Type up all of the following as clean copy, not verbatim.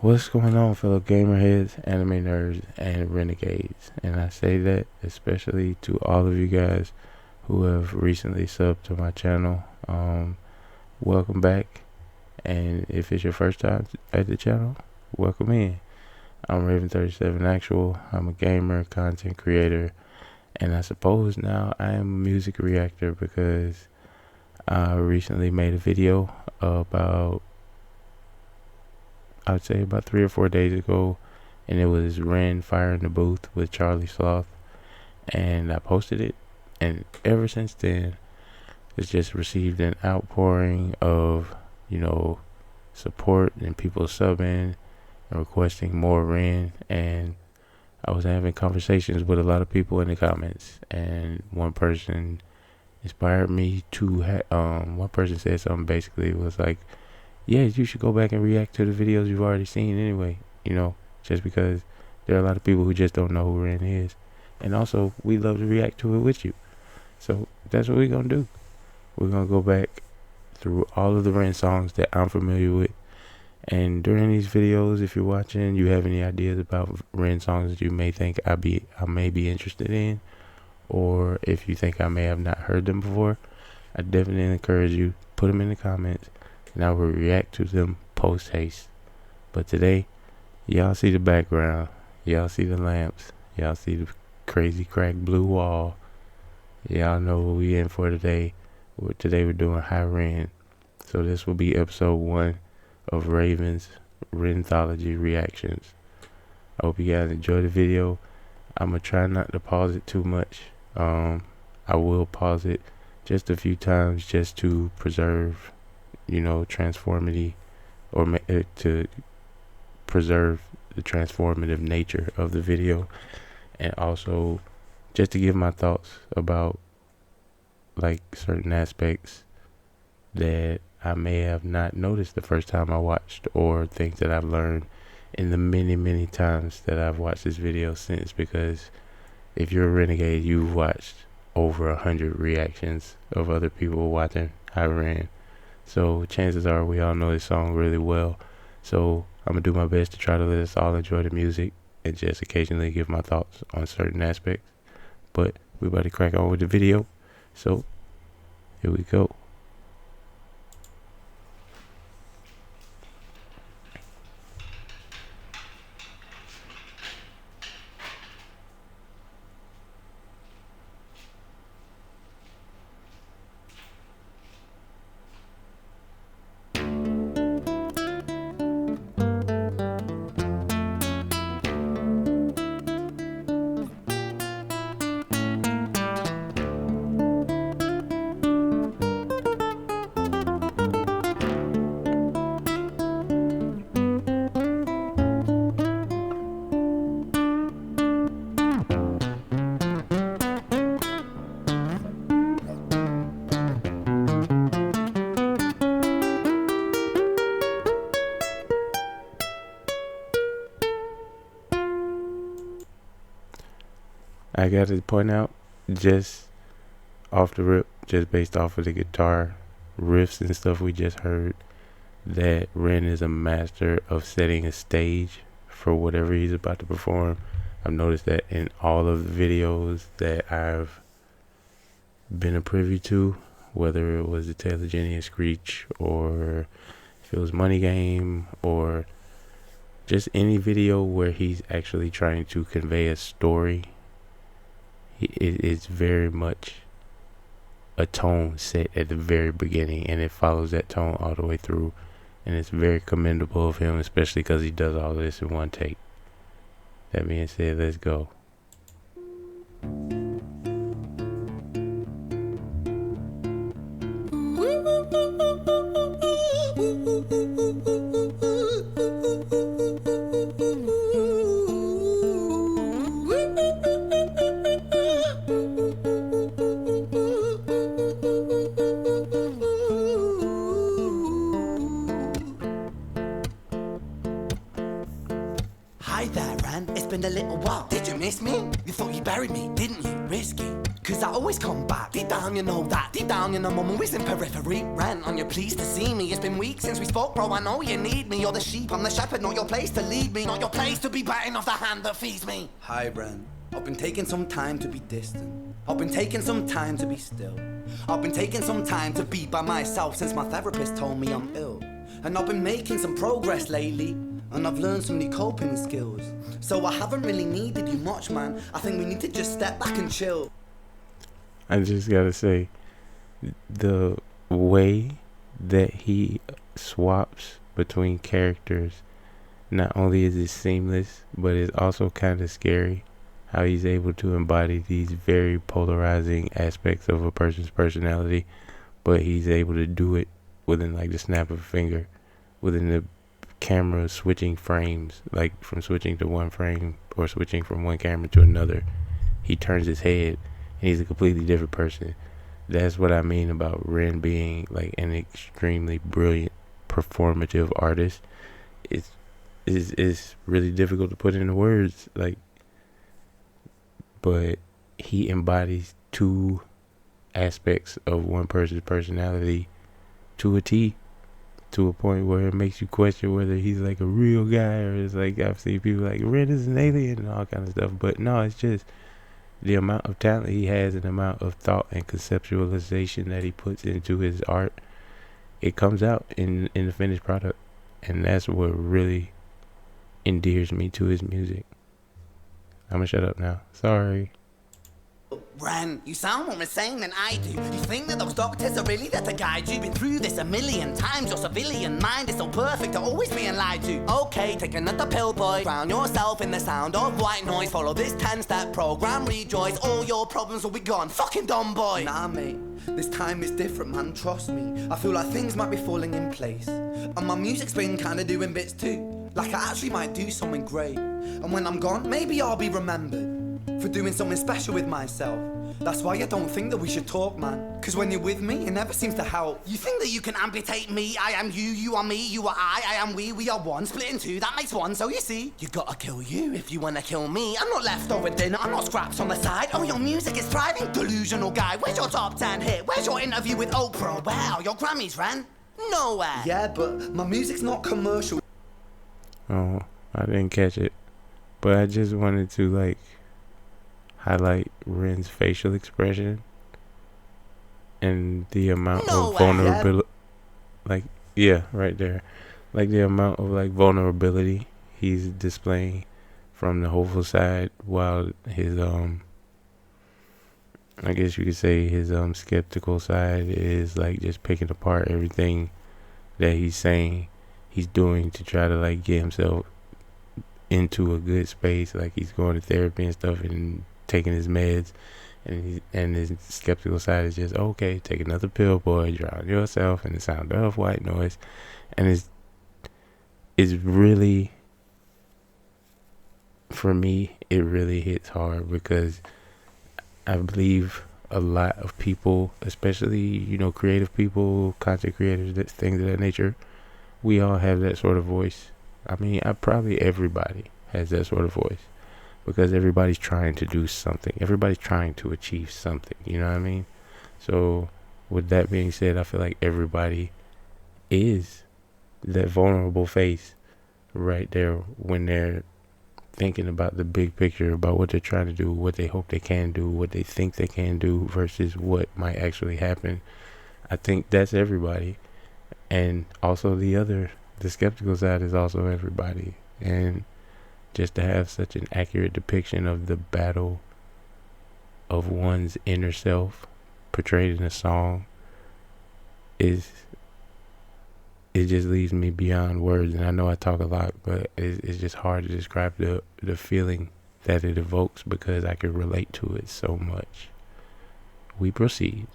What's going on, fellow gamerheads, anime nerds, and renegades? And I say that especially to all of you guys who have recently subbed to my channel. Welcome back. And if it's your first time at the channel, welcome in. I'm Raven37 Actual. I'm a gamer, content creator, and I suppose now I am a music reactor because I recently made a video about, I would say about 3 or 4 days ago, and it was Ren Fire in the Booth with Charlie Sloth, and I posted it, and ever since then it's just received an outpouring of support and people subbing and requesting more Ren. And I was having conversations with a lot of people in the comments, and one person inspired me to one person said something, basically was like, yeah, you should go back and react to the videos you've already seen anyway, just because there are a lot of people who just don't know who Ren is. And also, we love to react to it with you. So that's what we're going to do. We're going to go back through all of the Ren songs that I'm familiar with. And during these videos, if you're watching, you have any ideas about Ren songs that you may think I may be interested in, or if you think I may have not heard them before, I definitely encourage you, put them in the comments, and I will react to them post haste. But today, y'all see the background, y'all see the lamps, y'all see the crazy cracked blue wall. Y'all know what we in for today. Today we're doing High Ren. So this will be episode 1 of Raven's Renthology reactions. I hope you guys enjoy the video. I'm gonna try not to pause it too much. I will pause it just a few times just to preserve transformity, or to preserve the transformative nature of the video, and also just to give my thoughts about like certain aspects that I may have not noticed the first time I watched, or things that I've learned in the many times that I've watched this video since. Because if you're a renegade, you've watched over 100 reactions of other people watching High Ren. So chances are we all know this song really well. So I'm going to do my best to try to let us all enjoy the music and just occasionally give my thoughts on certain aspects. But we about to crack on with the video. So here we go. I got to point out, just off the rip, just based off of the guitar riffs and stuff we just heard, that Ren is a master of setting a stage for whatever he's about to perform. I've noticed that in all of the videos that I've been a privy to, whether it was the Tale of Jenny and Screech, or if it was Money Game, or just any video where he's actually trying to convey a story, it is very much a tone set at the very beginning, and it follows that tone all the way through, and it's very commendable of him, especially because he does all this in one take. That being said, let's go. Hi there, Ran. It's been a little while. Did you miss me? You thought you buried me, didn't you? Risky. Cause I always come back. Deep down you know that. Deep down you know I'm always in periphery. Rent on your pleased to see me. It's been weeks since we spoke, bro. I know you need me. You're the sheep, I'm the shepherd. Not your place to lead me. Not your place to be biting off the hand that feeds me. Hi, Bren. I've been taking some time to be distant. I've been taking some time to be still. I've been taking some time to be by myself since my therapist told me I'm ill. And I've been making some progress lately. And I've learned some new coping skills. So I haven't really needed you much, man. I think we need to just step back and chill. I just gotta say, the way that he swaps between characters, not only is it seamless, but it's also kind of scary how he's able to embody these very polarizing aspects of a person's personality, but he's able to do it within like the snap of a finger, within the camera switching frames, like from switching to one frame or switching from one camera to another. He turns his head and he's a completely different person. That's what I mean about Ren being like an extremely brilliant performative artist. It's really difficult to put into words, like, but he embodies two aspects of one person's personality to a T, to a point where it makes you question whether he's like a real guy or it's like, I've seen people like Ren is an alien and all kind of stuff, but no, it's just the amount of talent he has and the amount of thought and conceptualization that he puts into his art. It comes out in the finished product, and that's what really endears me to his music. I'm gonna shut up now. Sorry. Ren, you sound more insane than I do. You think that those doctors are really there to guide you? Been through this a million times. Your civilian mind is so perfect, you're always being lied to. Okay, take another pill, boy. Drown yourself in the sound of white noise. Follow this 10-step program, rejoice. All your problems will be gone. Fucking dumb boy. Nah, mate. This time is different, man. Trust me. I feel like things might be falling in place. And my music's been kinda doing bits too. Like I actually might do something great. And when I'm gone, maybe I'll be remembered for doing something special with myself. That's why I don't think that we should talk, man. Cause when you're with me, it never seems to help. You think that you can amputate me? I am you, you are me, you are I am we are one. Split in two, that makes one, so you see. You gotta kill you if you wanna kill me. I'm not leftover dinner, I'm not scraps on the side. Oh, your music is thriving, delusional guy. Where's your top 10 hit? Where's your interview with Oprah? Where are your Grammys, Ren? Nowhere. Yeah, but my music's not commercial. Oh, I didn't catch it. But I just wanted to like highlight Ren's facial expression and the amount of vulnerability. Like, yeah, right there. Like the amount of like vulnerability he's displaying from the hopeful side, while his I guess you could say his skeptical side is like just picking apart everything that he's saying he's doing to try to like get himself into a good space. Like he's going to therapy and stuff and taking his meds, and his skeptical side is just, okay, take another pill, boy, drown yourself in the sound of white noise. And it's really, for me, it really hits hard, because I believe a lot of people, especially, you know, creative people, content creators, things of that nature, we all have that sort of voice. I mean, probably everybody has that sort of voice, because everybody's trying to do something. Everybody's trying to achieve something. You know what I mean? So with that being said, I feel like everybody is that vulnerable face right there when they're thinking about the big picture, about what they're trying to do, what they hope they can do, what they think they can do versus what might actually happen. I think that's everybody. And also the skeptical side is also everybody. And just to have such an accurate depiction of the battle of one's inner self portrayed in a song it just leaves me beyond words. And I know I talk a lot, but it's just hard to describe the feeling that it evokes, because I can relate to it so much. We proceed.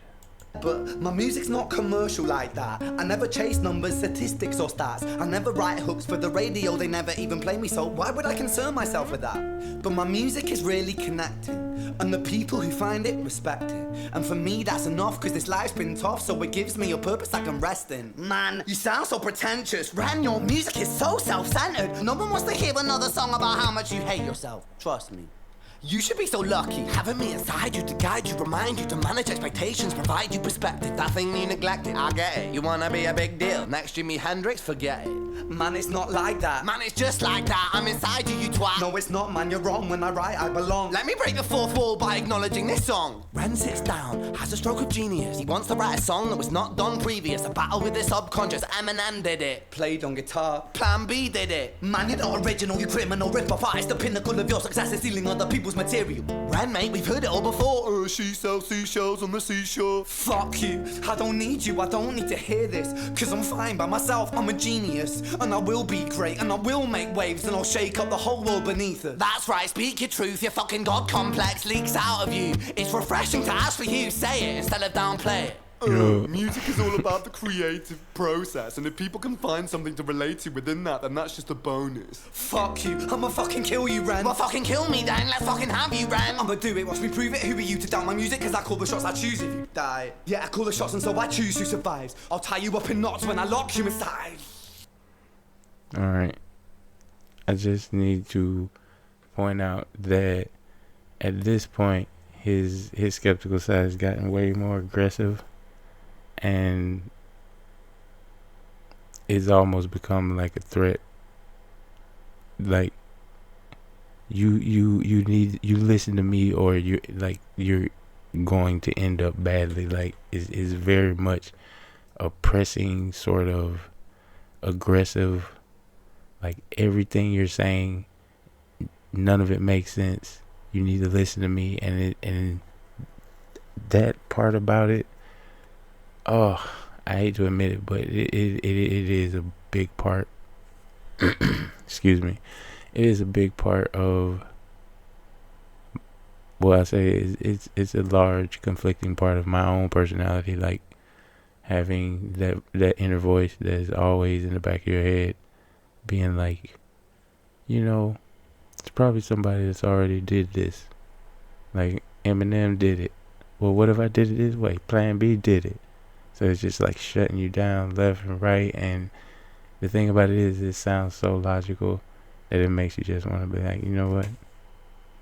But my music's not commercial like that. I never chase numbers, statistics or stats. I never write hooks for the radio, they never even play me, so why would I concern myself with that? But my music is really connecting, and the people who find it respect it. And for me that's enough, cause this life's been tough, so it gives me a purpose I can rest in. Man, you sound so pretentious. Ren, your music is so self-centered. No one wants to hear another song about how much you hate yourself. Trust me. You should be so lucky, having me inside you to guide you, remind you to manage expectations, provide you perspective. That thing you neglected, I get it. You wanna be a big deal, next Jimi Hendrix, forget it. Man, it's not like that. Man, it's just like that, I'm inside you, you twat. No, it's not, man, you're wrong. When I write, I belong. Let me break the fourth wall by acknowledging this song. Ren sits down, has a stroke of genius. He wants to write a song that was not done previous. A battle with the subconscious, Eminem did it. Played on guitar. Plan B did it. Man, you're not original, you criminal rip-off artist. The pinnacle of your success is stealing other people's material. Ren, mate, we've heard it all before. She sells seashells on the seashore. Fuck you, I don't need you, I don't need to hear this. Cause I'm fine by myself, I'm a genius. And I will be great, and I will make waves. And I'll shake up the whole world beneath us. That's right, speak your truth, your fucking God complex leaks out of you. It's refreshing to ask for you, say it instead of downplay it. Music is all about the creative process, and if people can find something to relate to within that, then that's just a bonus. Fuck you, I'ma fucking kill you, Ren. Well, fucking kill me then, let's fucking have you, Ren. I'ma do it, watch me prove it. Who are you to doubt my music? Cause I call the shots, I choose if you die. Yeah, I call the shots and so I choose who survives. I'll tie you up in knots when I lock you inside. Alright. I just need to point out that at this point, his skeptical side has gotten way more aggressive, and it's almost become like a threat. Like you listen to me or you're going to end up badly. Like is very much a pressing sort of aggressive. Like everything you're saying, none of it makes sense. You need to listen to me, and that part about it. Oh, I hate to admit it, but it is a big part. Excuse me. It is a big part of what I say it's a large conflicting part of my own personality. Like having that inner voice that's always in the back of your head, being like, it's probably somebody that's already did this. Like Eminem did it. Well, what if I did it this way? Plan B did it. So it's just like shutting you down left and right. And the thing about it is, it sounds so logical that it makes you just want to be like, you know what?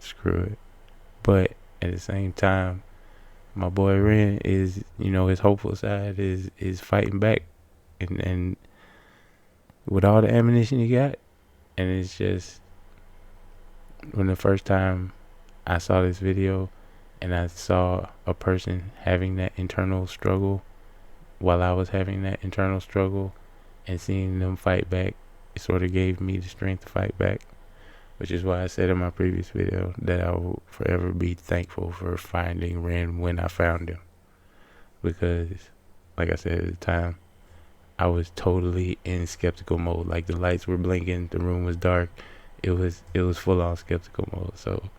Screw it. But at the same time, my boy Ren is, his hopeful side is fighting back. And with all the ammunition he got. And it's just, when the first time I saw this video and I saw a person having that internal struggle while I was having that internal struggle, and seeing them fight back, it sort of gave me the strength to fight back, which is why I said in my previous video that I will forever be thankful for finding Ren when I found him, because like I said at the time, I was totally in skeptical mode. Like the lights were blinking, the room was dark, it was full on skeptical mode. So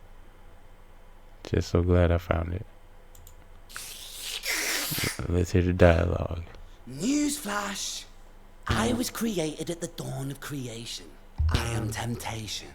just so glad I found it. Let's hear the dialogue. Newsflash. I was created at the dawn of creation. I am temptation.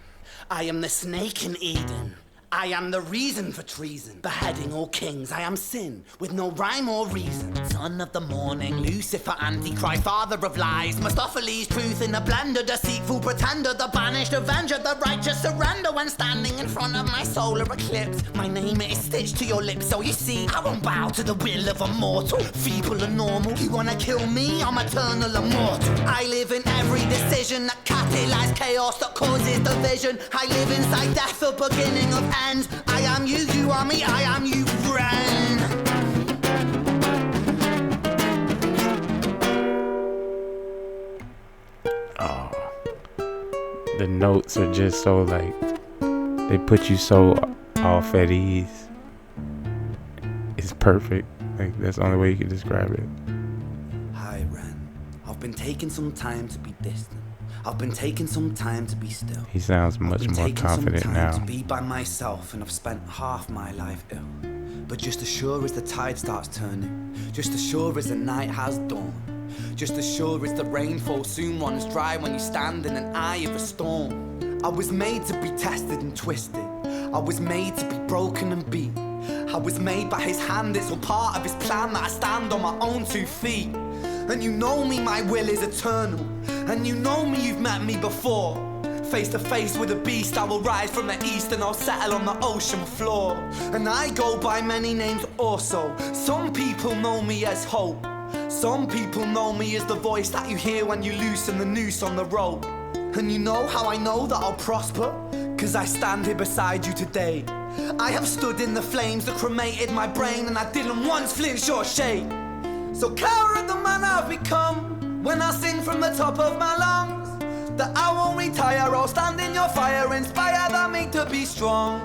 I am the snake in Eden. I am the reason for treason. Beheading all kings, I am sin, with no rhyme or reason. Son of the morning, Lucifer, Antichrist, father of lies. Mephistophelies, truth in a blender, deceitful pretender, the banished avenger, the righteous surrender. When standing in front of my solar eclipse, my name is stitched to your lips. So you see, I won't bow to the will of a mortal, feeble and normal. You wanna kill me? I'm eternal immortal. I live in every decision that catalyzes chaos, that causes division. I live inside death, the beginning of ends. I am you, you are me, I am you, Ren. Oh, the notes are just so like, they put you so off at ease. It's perfect. Like that's the only way you can describe it. Hi, Ren. I've been taking some time to be distant. I've been taking some time to be still. He sounds much more confident now. To be by myself, and I've spent half my life ill. But just as sure as the tide starts turning, just as sure as the night has dawned, just as sure as the rainfall soon runs dry when you stand in an eye of a storm. I was made to be tested and twisted. I was made to be broken and beat. I was made by his hand, it's all part of his plan that I stand on my own 2 feet. And you know me, my will is eternal. And you know me, you've met me before. Face to face with a beast, I will rise from the east and I'll settle on the ocean floor. And I go by many names also. Some people know me as Hope. Some people know me as the voice that you hear when you loosen the noose on the rope. And you know how I know that I'll prosper? 'Cause I stand here beside you today. I have stood in the flames that cremated my brain, and I didn't once flinch or shake. So cower at the man I've become when I sing from the top of my lungs that I won't retire, I'll stand in your fire, inspire that me to be strong.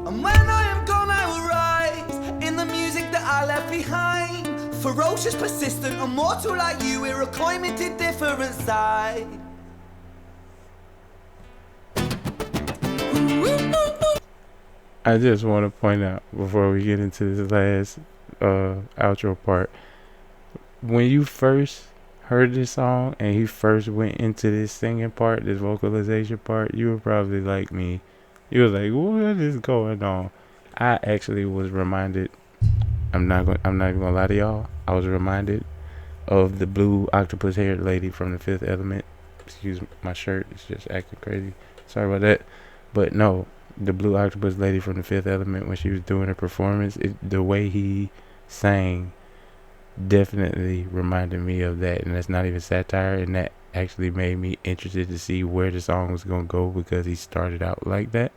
And when I am gone I will rise in the music that I left behind. Ferocious, persistent, immortal like you, we're a climate different side. I just want to point out before we get into this last outro part, when you first heard this song and he first went into this singing part, this vocalization part, you were probably like me. You was like, what is going on? I actually was reminded, I'm not even gonna lie to y'all, I was reminded of the blue octopus haired lady from The Fifth Element. Excuse my shirt, it's just acting crazy. Sorry about that. But no, the blue octopus lady from The Fifth Element, when she was doing her performance, the way he sang definitely reminded me of that. And that's not even satire, and that actually made me interested to see where the song was gonna go, because he started out like that.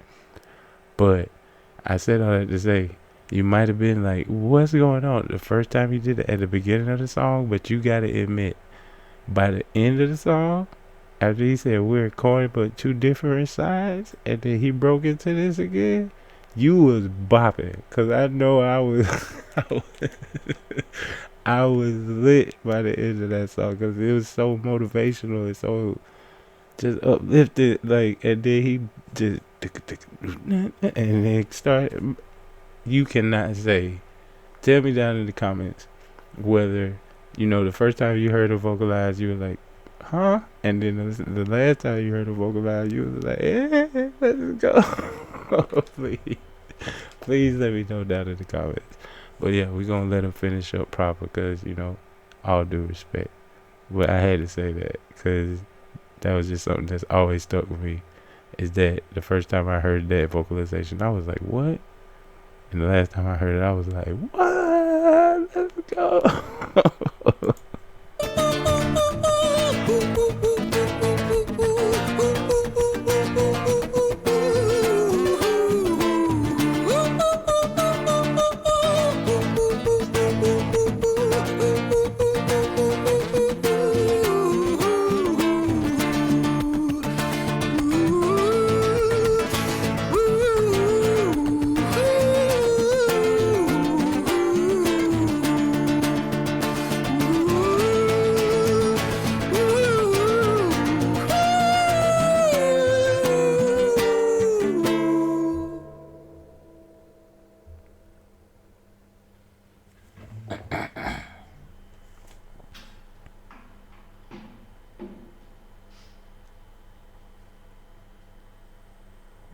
But I said all that to say, you might have been like, what's going on the first time he did it at the beginning of the song, but you gotta admit, by the end of the song, after he said we're coin but two different sides, and then he broke into this again, you was bopping. Cause I know I was I was lit by the end of that song, cause it was so motivational and so just uplifted, like. And then he just and then started. You cannot say, tell me down in the comments whether, the first time you heard her vocalize, you were like, huh? And then the last time you heard her vocalize, you was like, let's go. Please let me know down in the comments. But yeah, we're going to let him finish up proper, because, all due respect. But I had to say that, because that was just something that's always stuck with me, is that the first time I heard that vocalization, I was like, what? And the last time I heard it, I was like, what? Let's go.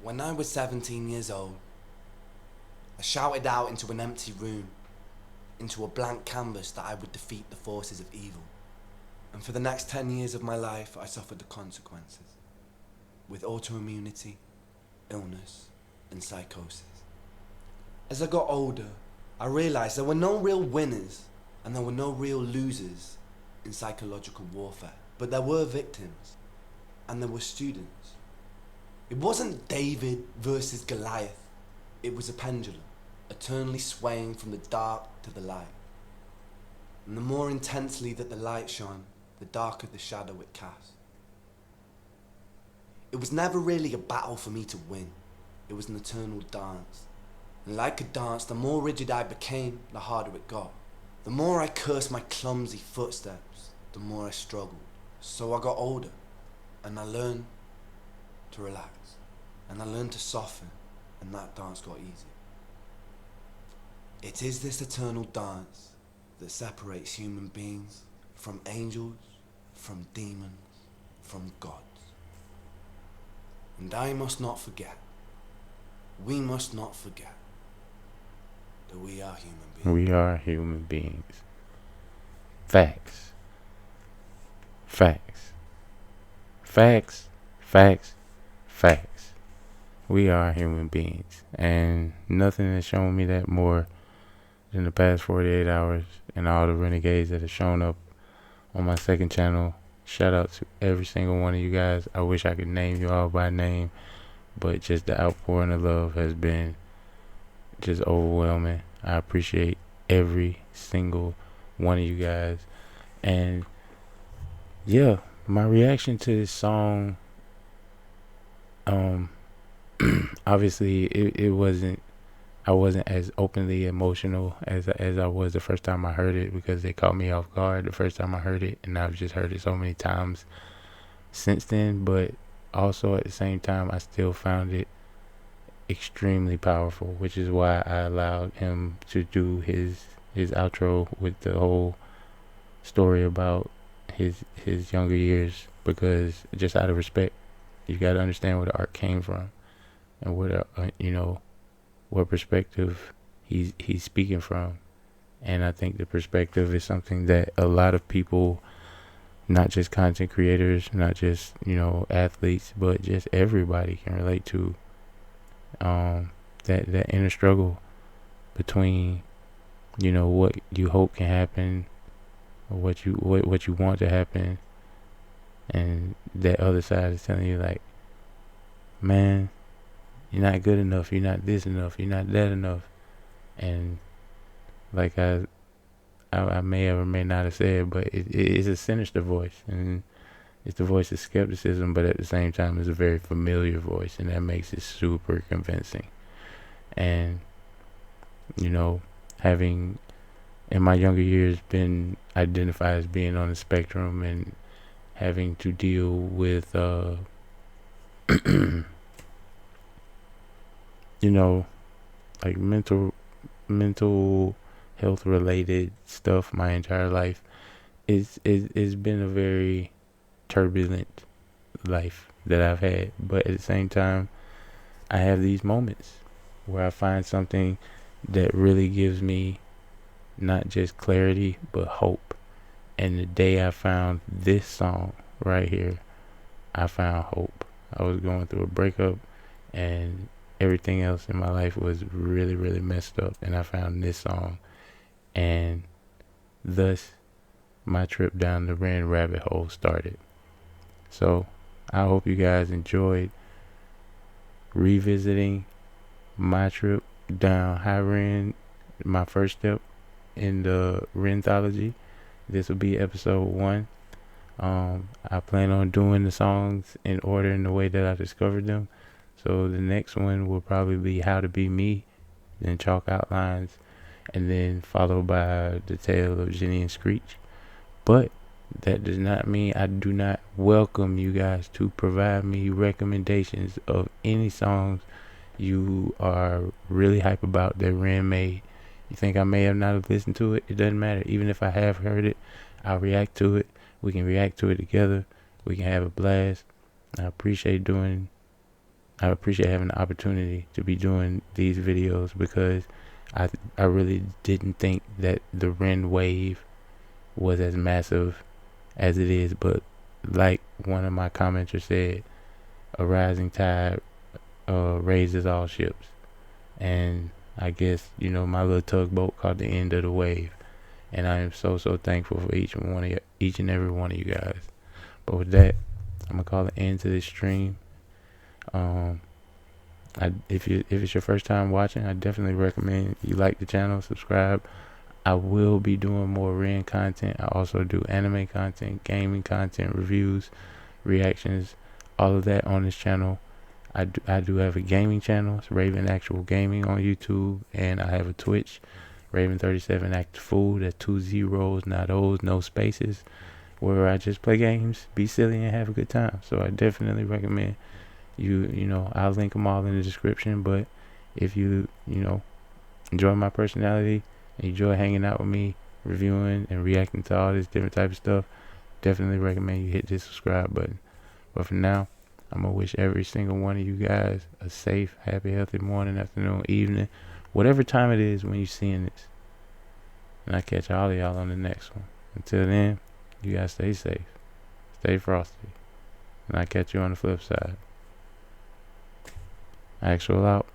When I was 17 years old, I shouted out into an empty room, into a blank canvas, that I would defeat the forces of evil. And for the next 10 years of my life, I suffered the consequences, with autoimmunity, illness, and psychosis. As I got older, I realized there were no real winners and there were no real losers in psychological warfare, but there were victims and there were students. It wasn't David versus Goliath. It was a pendulum, eternally swaying from the dark to the light. And the more intensely that the light shone, the darker the shadow it cast. It was never really a battle for me to win. It was an eternal dance. And like a dance, the more rigid I became, the harder it got. The more I cursed my clumsy footsteps, the more I struggled. So I got older, and I learned to relax. And I learned to soften, and that dance got easier. It is this eternal dance that separates human beings from angels, from demons, from gods. And I must not forget, we must not forget, that we are human beings. We are human beings. Facts. Facts. Facts. Facts. facts. We are human beings, and nothing has shown me that more than the past 48 hours and all the renegades that have shown up on my second channel. Shout out to every single one of you guys. I wish I could name you all by name, but just the outpouring of love has been just overwhelming. I appreciate every single one of you guys. And yeah, my reaction to this song, obviously it wasn't, I wasn't as openly emotional as I was the first time I heard it, because it caught me off guard the first time I heard it, and I've just heard it so many times since then. But also at the same time, I still found it extremely powerful, which is why I allowed him to do his outro with the whole story about his younger years, because just out of respect, you got to understand where the art came from and where the what perspective he's speaking from. And I think the perspective is something that a lot of people, not just content creators, not just athletes, but just everybody can relate to. That inner struggle between what you hope can happen, or what you want to happen, and that other side is telling you, like, man, you're not good enough, you're not this enough, you're not that enough. And like I may or may not have said, but it is a sinister voice, and it's the voice of skepticism, but at the same time it's a very familiar voice, and that makes it super convincing. And having in my younger years been identified as being on the spectrum, and having to deal with like mental health related stuff my entire life, it's been a very turbulent life that I've had. But at the same time, I have these moments where I find something that really gives me not just clarity but hope. And the day I found this song right here, I found hope. I was going through a breakup, and everything else in my life was really, really messed up, and I found this song, and thus my trip down the Ren rabbit hole started. So I hope you guys enjoyed revisiting my trip down High Ren, my first step in the Renthology. This will be episode 1. I plan on doing the songs in order, in the way that I discovered them. So the next one will probably be How to Be Me, then Chalk Outlines, and then followed by The Tale of Jenny and Screech. But that does not mean I do not welcome you guys to provide me recommendations of any songs you are really hype about that Ren made. You think I may have not have listened to it? It doesn't matter. Even if I have heard it, I'll react to it. We can react to it together. We can have a blast. I appreciate having the opportunity to be doing these videos, because I really didn't think that the Ren wave was as massive as it is. But like one of my commenters said, a rising tide raises all ships. And I guess my little tugboat caught the end of the wave, and I am so thankful for each and every one of you guys. But with that, I'm gonna call an end to this stream. If it's your first time watching, I definitely recommend you like the channel, subscribe. I will be doing more Ren content. I also do anime content, gaming content, reviews, reactions, all of that on this channel. I do have a gaming channel. It's Raven Actual Gaming on YouTube, and I have a Twitch, Raven37 Act Fool. That's 2 zeros, not O's, no spaces, where I just play games, be silly, and have a good time. So I definitely recommend I'll link them all in the description. But if you enjoy my personality and enjoy hanging out with me, reviewing and reacting to all this different type of stuff, definitely recommend you hit this subscribe button. But for now, I'm gonna wish every single one of you guys a safe, happy, healthy morning, afternoon, evening, whatever time it is when you're seeing this. And I catch all of y'all on the next one. Until then, you guys stay safe, stay frosty, and I catch you on the flip side. Actual out.